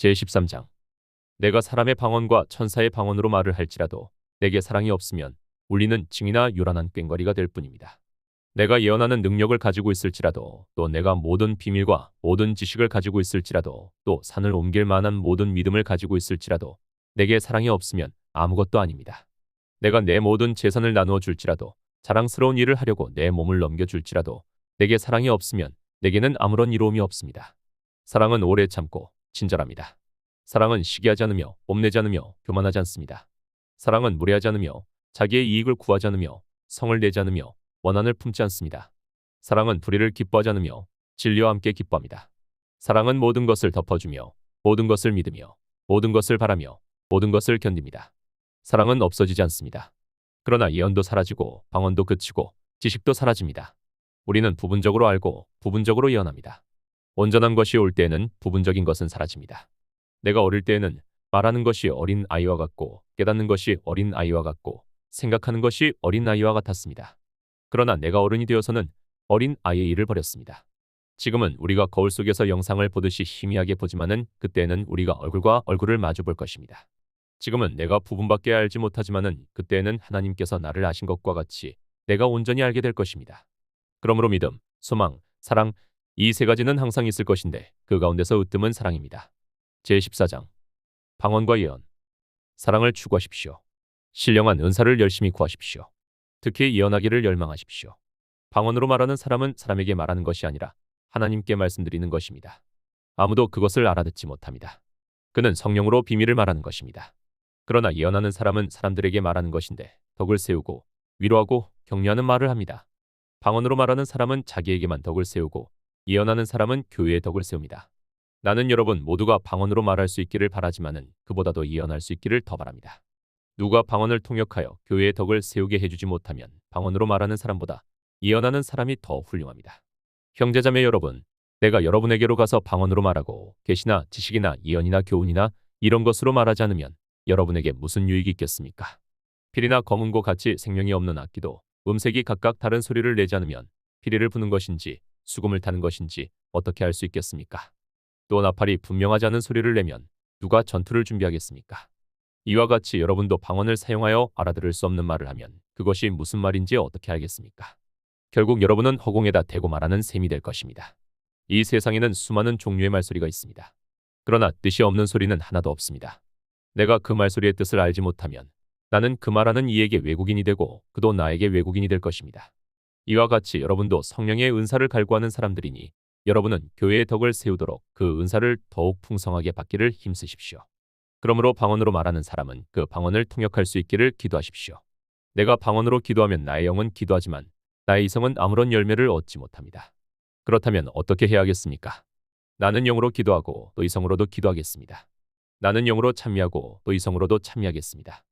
제13장. 내가 사람의 방언과 천사의 방언으로 말을 할지라도 내게 사랑이 없으면 울리는 징이나 요란한 꽹과리가 될 뿐입니다. 내가 예언하는 능력을 가지고 있을지라도 또 내가 모든 비밀과 모든 지식을 가지고 있을지라도 또 산을 옮길 만한 모든 믿음을 가지고 있을지라도 내게 사랑이 없으면 아무것도 아닙니다. 내가 내 모든 재산을 나누어 줄지라도 자랑스러운 일을 하려고 내 몸을 넘겨줄지라도 내게 사랑이 없으면 내게는 아무런 이로움이 없습니다. 사랑은 오래 참고 친절합니다. 사랑은 시기하지 않으며 뽐내지 않으며 교만하지 않습니다. 사랑은 무례하지 않으며 자기의 이익을 구하지 않으며 성을 내지 않으며 원한을 품지 않습니다. 사랑은 불의를 기뻐하지 않으며 진리와 함께 기뻐합니다. 사랑은 모든 것을 덮어주며 모든 것을 믿으며 모든 것을 바라며 모든 것을 견딥니다. 사랑은 없어지지 않습니다. 그러나 예언도 사라지고 방언도 그치고 지식도 사라집니다. 우리는 부분적으로 알고 부분적으로 예언합니다. 온전한 것이 올 때에는 부분적인 것은 사라집니다. 내가 어릴 때에는 말하는 것이 어린 아이와 같고 깨닫는 것이 어린 아이와 같고 생각하는 것이 어린 아이와 같았습니다. 그러나 내가 어른이 되어서는 어린 아이의 일을 버렸습니다. 지금은 우리가 거울 속에서 영상을 보듯이 희미하게 보지만은 그때에는 우리가 얼굴과 얼굴을 마주 볼 것입니다. 지금은 내가 부분밖에 알지 못하지만은 그때에는 하나님께서 나를 아신 것과 같이 내가 온전히 알게 될 것입니다. 그러므로 믿음, 소망, 사랑 이 세 가지는 항상 있을 것인데 그 가운데서 으뜸은 사랑입니다. 제14장. 방언과 예언. 사랑을 추구하십시오. 신령한 은사를 열심히 구하십시오. 특히 예언하기를 열망하십시오. 방언으로 말하는 사람은 사람에게 말하는 것이 아니라 하나님께 말씀드리는 것입니다. 아무도 그것을 알아듣지 못합니다. 그는 성령으로 비밀을 말하는 것입니다. 그러나 예언하는 사람은 사람들에게 말하는 것인데 덕을 세우고 위로하고 격려하는 말을 합니다. 방언으로 말하는 사람은 자기에게만 덕을 세우고 예언하는 사람은 교회의 덕을 세웁니다. 나는 여러분 모두가 방언으로 말할 수 있기를 바라지만은 그보다도 예언할 수 있기를 더 바랍니다. 누가 방언을 통역하여 교회의 덕을 세우게 해주지 못하면 방언으로 말하는 사람보다 예언하는 사람이 더 훌륭합니다. 형제자매 여러분, 내가 여러분에게로 가서 방언으로 말하고 계시나 지식이나 예언이나 교훈이나 이런 것으로 말하지 않으면 여러분에게 무슨 유익이 있겠습니까? 필이나 검은고 같이 생명이 없는 악기도 음색이 각각 다른 소리를 내지 않으면 피리를 부는 것인지 수금을 타는 것인지 어떻게 알 수 있겠습니까? 또 나팔이 분명하지 않은 소리를 내면 누가 전투를 준비하겠습니까? 이와 같이 여러분도 방언을 사용하여 알아들을 수 없는 말을 하면 그것이 무슨 말인지 어떻게 알겠습니까? 결국 여러분은 허공에다 대고 말하는 셈이 될 것입니다. 이 세상에는 수많은 종류의 말소리가 있습니다. 그러나 뜻이 없는 소리는 하나도 없습니다. 내가 그 말소리의 뜻을 알지 못하면 나는 그 말하는 이에게 외국인이 되고 그도 나에게 외국인이 될 것입니다. 이와 같이 여러분도 성령의 은사를 갈구하는 사람들이니 여러분은 교회의 덕을 세우도록 그 은사를 더욱 풍성하게 받기를 힘쓰십시오. 그러므로 방언으로 말하는 사람은 그 방언을 통역할 수 있기를 기도하십시오. 내가 방언으로 기도하면 나의 영은 기도하지만 나의 이성은 아무런 열매를 얻지 못합니다. 그렇다면 어떻게 해야 하겠습니까? 나는 영으로 기도하고 또 이성으로도 기도하겠습니다. 나는 영으로 찬미하고 또 이성으로도 찬미하겠습니다.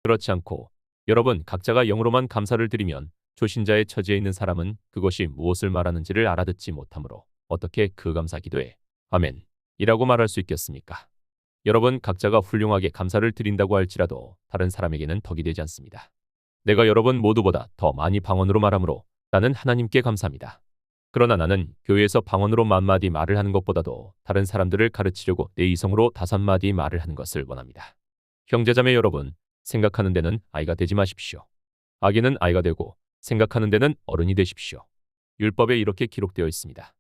그렇지 않고 여러분 각자가 영으로만 감사를 드리면 조신자의 처지에 있는 사람은 그것이 무엇을 말하는지를 알아듣지 못하므로 어떻게 그 감사 기도에 아멘 이라고 말할 수 있겠습니까? 여러분 각자가 훌륭하게 감사를 드린다고 할지라도 다른 사람에게는 덕이 되지 않습니다. 내가 여러분 모두보다 더 많이 방언으로 말하므로 나는 하나님께 감사합니다. 그러나 나는 교회에서 방언으로 만마디 말을 하는 것보다도 다른 사람들을 가르치려고 내 이성으로 5마디 말을 하는 것을 원합니다. 형제자매 여러분, 생각하는 데는 아이가 되지 마십시오. 아기는 아이가 되고 생각하는 데는 어른이 되십시오. 율법에 이렇게 기록되어 있습니다.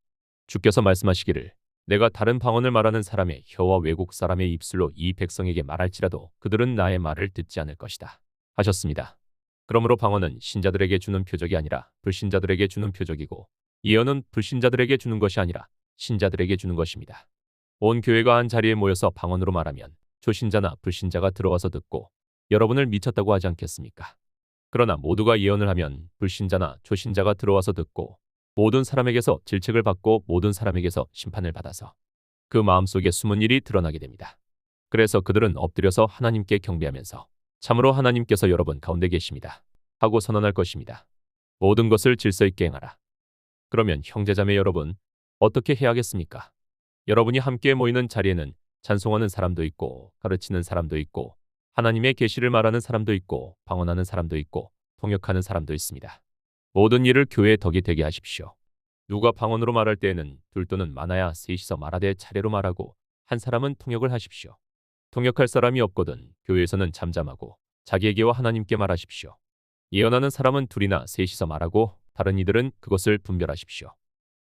주께서 말씀하시기를 내가 다른 방언을 말하는 사람의 혀와 외국 사람의 입술로 이 백성에게 말할지라도 그들은 나의 말을 듣지 않을 것이다 하셨습니다. 그러므로 방언은 신자들에게 주는 표적이 아니라 불신자들에게 주는 표적이고 예언은 불신자들에게 주는 것이 아니라 신자들에게 주는 것입니다. 온 교회가 한 자리에 모여서 방언으로 말하면 초신자나 불신자가 들어와서 듣고 여러분을 미쳤다고 하지 않겠습니까? 그러나 모두가 예언을 하면 불신자나 초신자가 들어와서 듣고 모든 사람에게서 질책을 받고 모든 사람에게서 심판을 받아서 그 마음속에 숨은 일이 드러나게 됩니다. 그래서 그들은 엎드려서 하나님께 경배하면서 참으로 하나님께서 여러분 가운데 계십니다 하고 선언할 것입니다. 모든 것을 질서 있게 행하라. 그러면 형제자매 여러분, 어떻게 해야 하겠습니까? 여러분이 함께 모이는 자리에는 찬송하는 사람도 있고 가르치는 사람도 있고 하나님의 계시를 말하는 사람도 있고 방언하는 사람도 있고 통역하는 사람도 있습니다. 모든 일을 교회의 덕이 되게 하십시오. 누가 방언으로 말할 때에는 둘 또는 많아야 셋이서 말하되 차례로 말하고 한 사람은 통역을 하십시오. 통역할 사람이 없거든 교회에서는 잠잠하고 자기에게와 하나님께 말하십시오. 예언하는 사람은 둘이나 셋이서 말하고 다른 이들은 그것을 분별하십시오.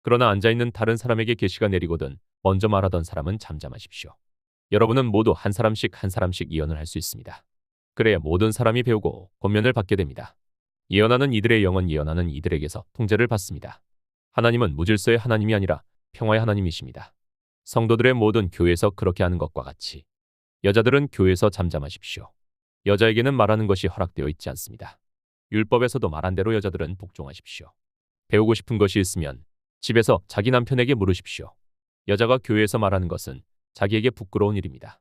그러나 앉아있는 다른 사람에게 계시가 내리거든 먼저 말하던 사람은 잠잠하십시오. 여러분은 모두 한 사람씩 예언을 할 수 있습니다. 그래야 모든 사람이 배우고 권면을 받게 됩니다. 예언하는 이들의 영은 예언하는 이들에게서 통제를 받습니다. 하나님은 무질서의 하나님이 아니라 평화의 하나님이십니다. 성도들의 모든 교회에서 그렇게 하는 것과 같이 여자들은 교회에서 잠잠하십시오. 여자에게는 말하는 것이 허락되어 있지 않습니다. 율법에서도 말한 대로 여자들은 복종하십시오. 배우고 싶은 것이 있으면 집에서 자기 남편에게 물으십시오. 여자가 교회에서 말하는 것은 자기에게 부끄러운 일입니다.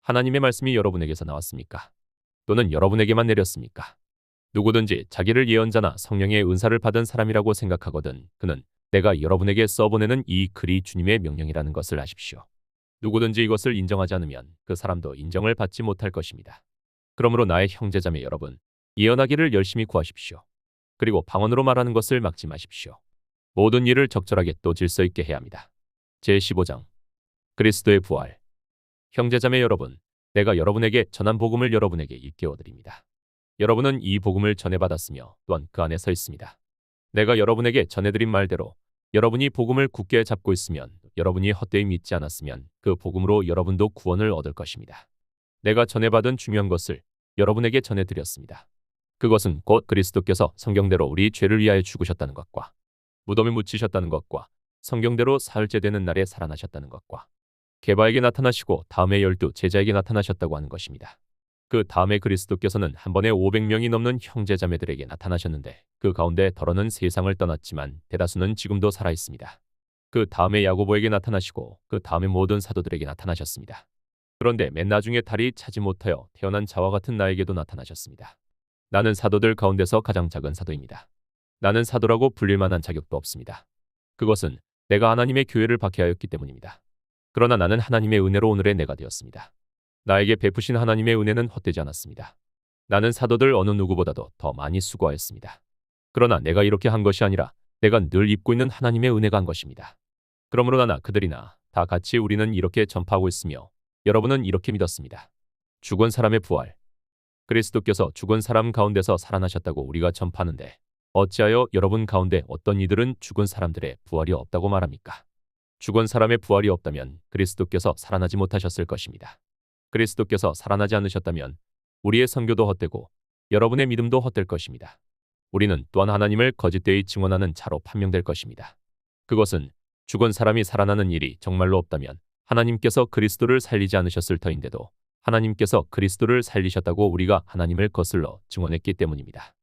하나님의 말씀이 여러분에게서 나왔습니까? 또는 여러분에게만 내렸습니까? 누구든지 자기를 예언자나 성령의 은사를 받은 사람이라고 생각하거든 그는 내가 여러분에게 써보내는 이 글이 주님의 명령이라는 것을 아십시오. 누구든지 이것을 인정하지 않으면 그 사람도 인정을 받지 못할 것입니다. 그러므로 나의 형제자매 여러분, 예언하기를 열심히 구하십시오. 그리고 방언으로 말하는 것을 막지 마십시오. 모든 일을 적절하게 또 질서 있게 해야 합니다. 제15장 그리스도의 부활. 형제자매 여러분, 내가 여러분에게 전한 복음을 여러분에게 일깨워드립니다. 여러분은 이 복음을 전해받았으며 또한 그 안에 서 있습니다. 내가 여러분에게 전해드린 말대로 여러분이 복음을 굳게 잡고 있으면 여러분이 헛되이 믿지 않았으면 그 복음으로 여러분도 구원을 얻을 것입니다. 내가 전해받은 중요한 것을 여러분에게 전해드렸습니다. 그것은 곧 그리스도께서 성경대로 우리 죄를 위하여 죽으셨다는 것과 무덤에 묻히셨다는 것과 성경대로 사흘째 되는 날에 살아나셨다는 것과 게바에게 나타나시고 다음에 12 제자에게 나타나셨다고 하는 것입니다. 그 다음에 그리스도께서는 한 번에 500명이 넘는 형제자매들에게 나타나셨는데 그 가운데 더러는 세상을 떠났지만 대다수는 지금도 살아있습니다. 그 다음에 야고보에게 나타나시고 그 다음에 모든 사도들에게 나타나셨습니다. 그런데 맨 나중에 달이 차지 못하여 태어난 자와 같은 나에게도 나타나셨습니다. 나는 사도들 가운데서 가장 작은 사도입니다. 나는 사도라고 불릴 만한 자격도 없습니다. 그것은 내가 하나님의 교회를 박해하였기 때문입니다. 그러나 나는 하나님의 은혜로 오늘의 내가 되었습니다. 나에게 베푸신 하나님의 은혜는 헛되지 않았습니다. 나는 사도들 어느 누구보다도 더 많이 수고하였습니다. 그러나 내가 이렇게 한 것이 아니라 내가 늘 입고 있는 하나님의 은혜가 한 것입니다. 그러므로 나나 그들이나 다 같이 우리는 이렇게 전파하고 있으며 여러분은 이렇게 믿었습니다. 죽은 사람의 부활. 그리스도께서 죽은 사람 가운데서 살아나셨다고 우리가 전파하는데 어찌하여 여러분 가운데 어떤 이들은 죽은 사람들의 부활이 없다고 말합니까? 죽은 사람의 부활이 없다면 그리스도께서 살아나지 못하셨을 것입니다. 그리스도께서 살아나지 않으셨다면 우리의 선교도 헛되고 여러분의 믿음도 헛될 것입니다. 우리는 또한 하나님을 거짓되이 증언하는 자로 판명될 것입니다. 그것은 죽은 사람이 살아나는 일이 정말로 없다면 하나님께서 그리스도를 살리지 않으셨을 터인데도 하나님께서 그리스도를 살리셨다고 우리가 하나님을 거슬러 증언했기 때문입니다.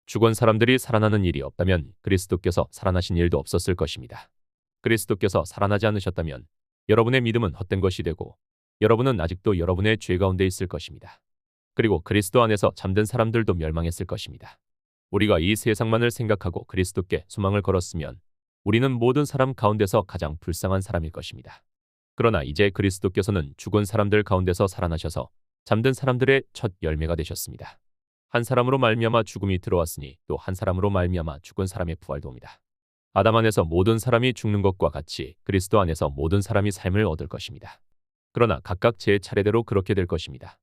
죽은 사람들이 살아나는 일이 없다면 그리스도께서 살아나신 일도 없었을 것입니다. 그리스도께서 살아나지 않으셨다면 여러분의 믿음은 헛된 것이 되고 여러분은 아직도 여러분의 죄 가운데 있을 것입니다. 그리고 그리스도 안에서 잠든 사람들도 멸망했을 것입니다. 우리가 이 세상만을 생각하고 그리스도께 소망을 걸었으면 우리는 모든 사람 가운데서 가장 불쌍한 사람일 것입니다. 그러나 이제 그리스도께서는 죽은 사람들 가운데서 살아나셔서 잠든 사람들의 첫 열매가 되셨습니다. 한 사람으로 말미암아 죽음이 들어왔으니 또 한 사람으로 말미암아 죽은 사람의 부활도 옵니다. 아담 안에서 모든 사람이 죽는 것과 같이 그리스도 안에서 모든 사람이 삶을 얻을 것입니다. 그러나 각각 제 차례대로 그렇게 될 것입니다.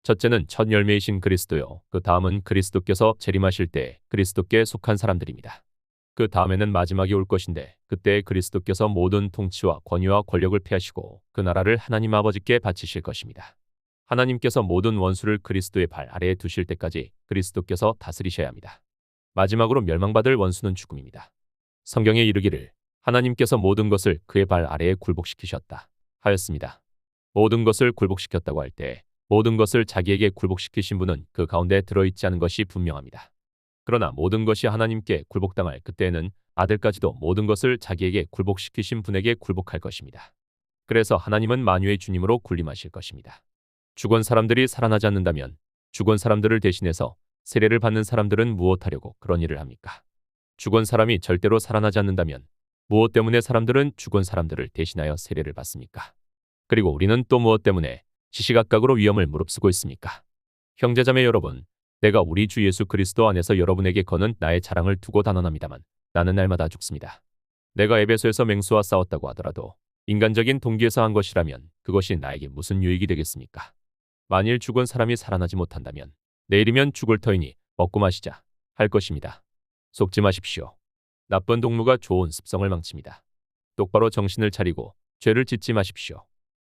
첫째는 첫 열매이신 그리스도요. 그 다음은 그리스도께서 재림하실 때 그리스도께 속한 사람들입니다. 그 다음에는 마지막이 올 것인데 그때 그리스도께서 모든 통치와 권위와 권력을 폐하시고 그 나라를 하나님 아버지께 바치실 것입니다. 하나님께서 모든 원수를 그리스도의 발 아래에 두실 때까지 그리스도께서 다스리셔야 합니다. 마지막으로 멸망받을 원수는 죽음입니다. 성경에 이르기를 하나님께서 모든 것을 그의 발 아래에 굴복시키셨다 하였습니다. 모든 것을 굴복시켰다고 할 때 모든 것을 자기에게 굴복시키신 분은 그 가운데 들어있지 않은 것이 분명합니다. 그러나 모든 것이 하나님께 굴복당할 그때에는 아들까지도 모든 것을 자기에게 굴복시키신 분에게 굴복할 것입니다. 그래서 하나님은 만유의 주님으로 군림하실 것입니다. 죽은 사람들이 살아나지 않는다면 죽은 사람들을 대신해서 세례를 받는 사람들은 무엇하려고 그런 일을 합니까? 죽은 사람이 절대로 살아나지 않는다면 무엇 때문에 사람들은 죽은 사람들을 대신하여 세례를 받습니까? 그리고 우리는 또 무엇 때문에 시시각각으로 위험을 무릅쓰고 있습니까? 형제자매 여러분, 내가 우리 주 예수 그리스도 안에서 여러분에게 거는 나의 자랑을 두고 단언합니다만 나는 날마다 죽습니다. 내가 에베소에서 맹수와 싸웠다고 하더라도 인간적인 동기에서 한 것이라면 그것이 나에게 무슨 유익이 되겠습니까? 만일 죽은 사람이 살아나지 못한다면 내일이면 죽을 터이니 먹고 마시자 할 것입니다. 속지 마십시오. 나쁜 동무가 좋은 습성을 망칩니다. 똑바로 정신을 차리고 죄를 짓지 마십시오.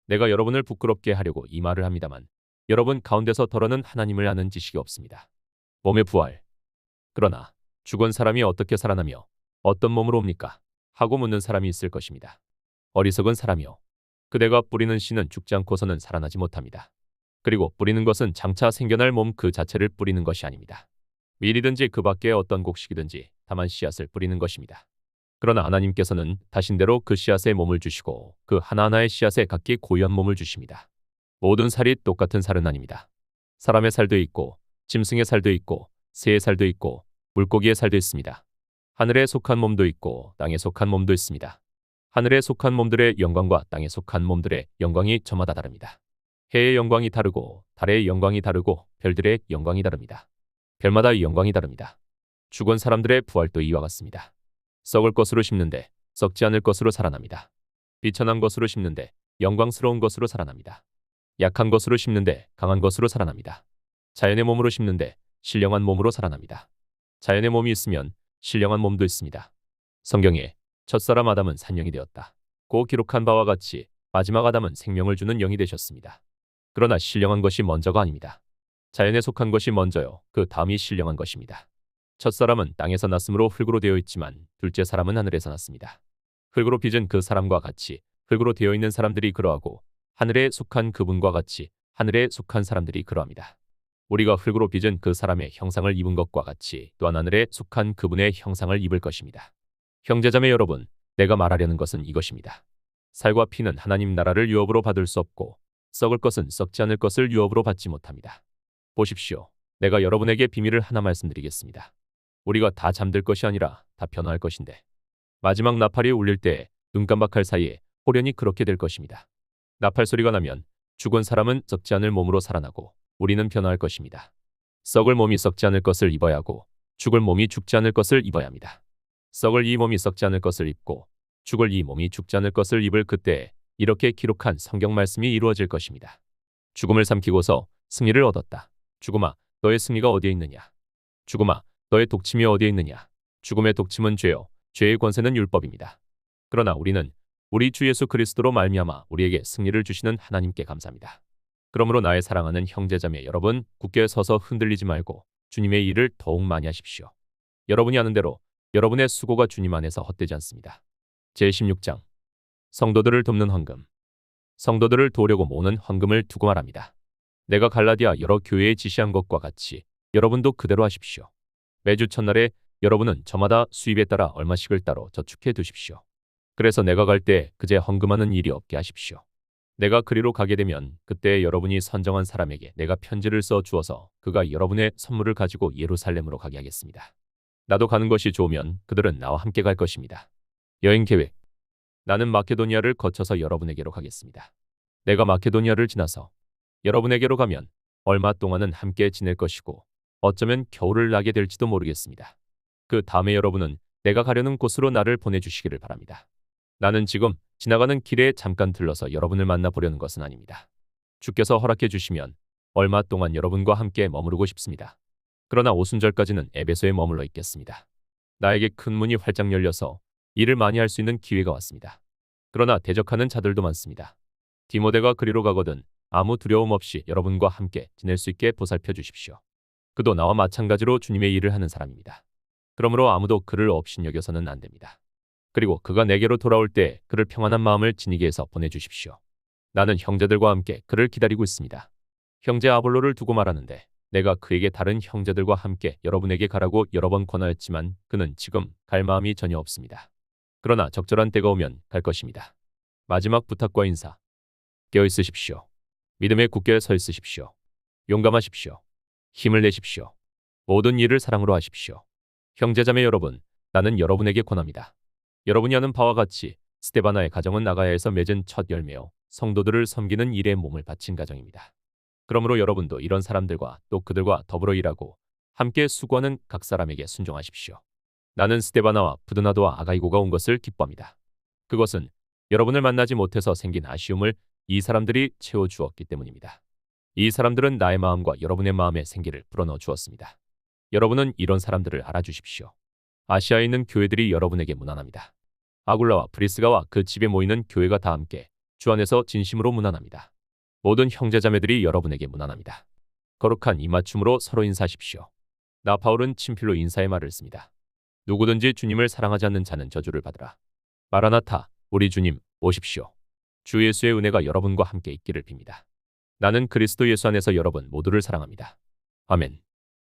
내가 여러분을 부끄럽게 하려고 이 말을 합니다만 여러분 가운데서 덜어는 하나님을 아는 지식이 없습니다. 몸의 부활. 그러나 죽은 사람이 어떻게 살아나며 어떤 몸으로 옵니까? 하고 묻는 사람이 있을 것입니다. 어리석은 사람이요. 그대가 뿌리는 씨는 죽지 않고서는 살아나지 못합니다. 그리고 뿌리는 것은 장차 생겨날 몸 그 자체를 뿌리는 것이 아닙니다. 밀이든지 그 밖에 어떤 곡식이든지 다만 씨앗을 뿌리는 것입니다. 그러나 하나님께서는 다신대로 그 씨앗에 몸을 주시고 그 하나하나의 씨앗에 각기 고유한 몸을 주십니다. 모든 살이 똑같은 살은 아닙니다. 사람의 살도 있고 짐승의 살도 있고 새의 살도 있고 물고기의 살도 있습니다. 하늘에 속한 몸도 있고 땅에 속한 몸도 있습니다. 하늘에 속한 몸들의 영광과 땅에 속한 몸들의 영광이 저마다 다릅니다. 해의 영광이 다르고 달의 영광이 다르고 별들의 영광이 다릅니다. 별마다 영광이 다릅니다. 죽은 사람들의 부활도 이와 같습니다. 썩을 것으로 심는데 썩지 않을 것으로 살아납니다. 비천한 것으로 심는데 영광스러운 것으로 살아납니다. 약한 것으로 심는데 강한 것으로 살아납니다. 자연의 몸으로 심는데 신령한 몸으로 살아납니다. 자연의 몸이 있으면 신령한 몸도 있습니다. 성경에 첫사람 아담은 산영이 되었다 고 기록한 바와 같이 마지막 아담은 생명을 주는 영이 되셨습니다. 그러나 신령한 것이 먼저가 아닙니다. 자연에 속한 것이 먼저요. 그 다음이 신령한 것입니다. 첫사람은 땅에서 났으므로 흙으로 되어 있지만 둘째 사람은 하늘에서 났습니다. 흙으로 빚은 그 사람과 같이 흙으로 되어 있는 사람들이 그러하고 하늘에 속한 그분과 같이 하늘에 속한 사람들이 그러합니다. 우리가 흙으로 빚은 그 사람의 형상을 입은 것과 같이 또한 하늘에 속한 그분의 형상을 입을 것입니다. 형제자매 여러분, 내가 말하려는 것은 이것입니다. 살과 피는 하나님 나라를 유업으로 받을 수 없고 썩을 것은 썩지 않을 것을 유업으로 받지 못합니다. 보십시오. 내가 여러분에게 비밀을 하나 말씀드리겠습니다. 우리가 다 잠들 것이 아니라 다 변화할 것인데 마지막 나팔이 울릴 때에 눈 깜박할 사이에 호련히 그렇게 될 것입니다. 나팔 소리가 나면 죽은 사람은 썩지 않을 몸으로 살아나고 우리는 변화할 것입니다. 썩을 몸이 썩지 않을 것을 입어야 하고 죽을 몸이 죽지 않을 것을 입어야 합니다. 썩을 이 몸이 썩지 않을 것을 입고 죽을 이 몸이 죽지 않을 것을 입을 그때에 이렇게 기록한 성경 말씀이 이루어질 것입니다. 죽음을 삼키고서 승리를 얻었다. 죽음아, 너의 승리가 어디에 있느냐? 죽음아, 너의 독침이 어디에 있느냐? 죽음의 독침은 죄요. 죄의 권세는 율법입니다. 그러나 우리는 우리 주 예수 그리스도로 말미암아 우리에게 승리를 주시는 하나님께 감사합니다. 그러므로 나의 사랑하는 형제자매 여러분, 굳게 서서 흔들리지 말고 주님의 일을 더욱 많이 하십시오. 여러분이 아는 대로 여러분의 수고가 주님 안에서 헛되지 않습니다. 제16장 성도들을 돕는 헌금. 성도들을 도우려고 모으는 헌금을 두고 말합니다. 내가 갈라디아 여러 교회에 지시한 것과 같이 여러분도 그대로 하십시오. 매주 첫날에 여러분은 저마다 수입에 따라 얼마씩을 따로 저축해 두십시오. 그래서 내가 갈 때 그제 헌금하는 일이 없게 하십시오. 내가 그리로 가게 되면 그때 여러분이 선정한 사람에게 내가 편지를 써 주어서 그가 여러분의 선물을 가지고 예루살렘으로 가게 하겠습니다. 나도 가는 것이 좋으면 그들은 나와 함께 갈 것입니다. 여행 계획. 나는 마케도니아를 거쳐서 여러분에게로 가겠습니다. 내가 마케도니아를 지나서 여러분에게로 가면 얼마 동안은 함께 지낼 것이고 어쩌면 겨울을 나게 될지도 모르겠습니다. 그 다음에 여러분은 내가 가려는 곳으로 나를 보내주시기를 바랍니다. 나는 지금 지나가는 길에 잠깐 들러서 여러분을 만나보려는 것은 아닙니다. 주께서 허락해 주시면 얼마 동안 여러분과 함께 머무르고 싶습니다. 그러나 오순절까지는 에베소에 머물러 있겠습니다. 나에게 큰 문이 활짝 열려서 일을 많이 할 수 있는 기회가 왔습니다. 그러나 대적하는 자들도 많습니다. 디모데가 그리로 가거든 아무 두려움 없이 여러분과 함께 지낼 수 있게 보살펴 주십시오. 그도 나와 마찬가지로 주님의 일을 하는 사람입니다. 그러므로 아무도 그를 업신여겨서는 안 됩니다. 그리고 그가 내게로 돌아올 때 그를 평안한 마음을 지니게 해서 보내주십시오. 나는 형제들과 함께 그를 기다리고 있습니다. 형제 아볼로를 두고 말하는데 내가 그에게 다른 형제들과 함께 여러분에게 가라고 여러 번 권하였지만 그는 지금 갈 마음이 전혀 없습니다. 그러나 적절한 때가 오면 갈 것입니다. 마지막 부탁과 인사. 깨어 있으십시오. 믿음에 굳게 서 있으십시오. 용감하십시오. 힘을 내십시오. 모든 일을 사랑으로 하십시오. 형제자매 여러분, 나는 여러분에게 권합니다. 여러분이 아는 바와 같이 스데바나의 가정은 아가야에서 맺은 첫 열매요. 성도들을 섬기는 일에 몸을 바친 가정입니다. 그러므로 여러분도 이런 사람들과 또 그들과 더불어 일하고 함께 수고하는 각 사람에게 순종하십시오. 나는 스데바나와 부드나도와 아가이고가 온 것을 기뻐합니다. 그것은 여러분을 만나지 못해서 생긴 아쉬움을 이 사람들이 채워주었기 때문입니다. 이 사람들은 나의 마음과 여러분의 마음에 생기를 불어넣어 주었습니다. 여러분은 이런 사람들을 알아주십시오. 아시아에 있는 교회들이 여러분에게 무난합니다. 아굴라와 브리스가와 그 집에 모이는 교회가 다 함께 주 안에서 진심으로 무난합니다. 모든 형제자매들이 여러분에게 무난합니다. 거룩한 이맞춤으로 서로 인사하십시오. 나 바울은 친필로 인사의 말을 씁니다. 누구든지 주님을 사랑하지 않는 자는 저주를 받으라. 마라나타, 우리 주님, 오십시오. 주 예수의 은혜가 여러분과 함께 있기를 빕니다. 나는 그리스도 예수 안에서 여러분 모두를 사랑합니다. 아멘.